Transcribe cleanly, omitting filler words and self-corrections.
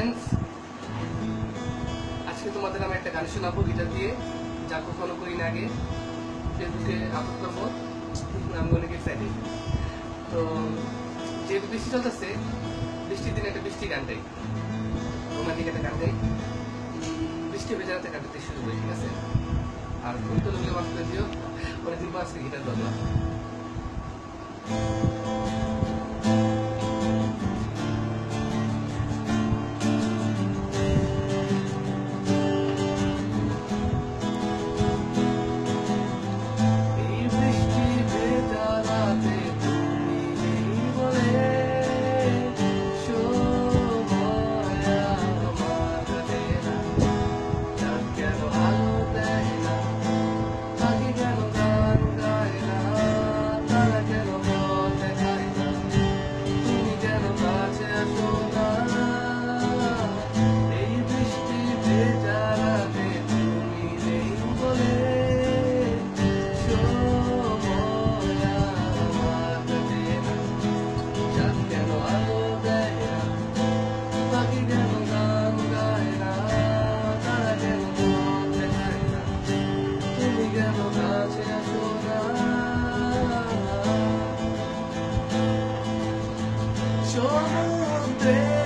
Friends, আজকে তোমাদের আমি একটা গান শোনাবো গিটার দিয়ে, যা কখনো করি না আগে। ফেসবুকে আপলোড করবো, আমি অনেক এক্সাইটেড। তো যেহেতু বৃষ্টি চলতেছে, বৃষ্টির দিনে একটা বৃষ্টি গান গাই, রোমান্টিক একটা গান গাই। বৃষ্টি হয়ে যাওয়াতে গানটা দিয়ে শুরু করি, ঠিক আছে? আর তুমি তো লোকলে মাফ করে দিও, অনেকদিন পর আজকে গিটার ধরলাম। সমুদ্রে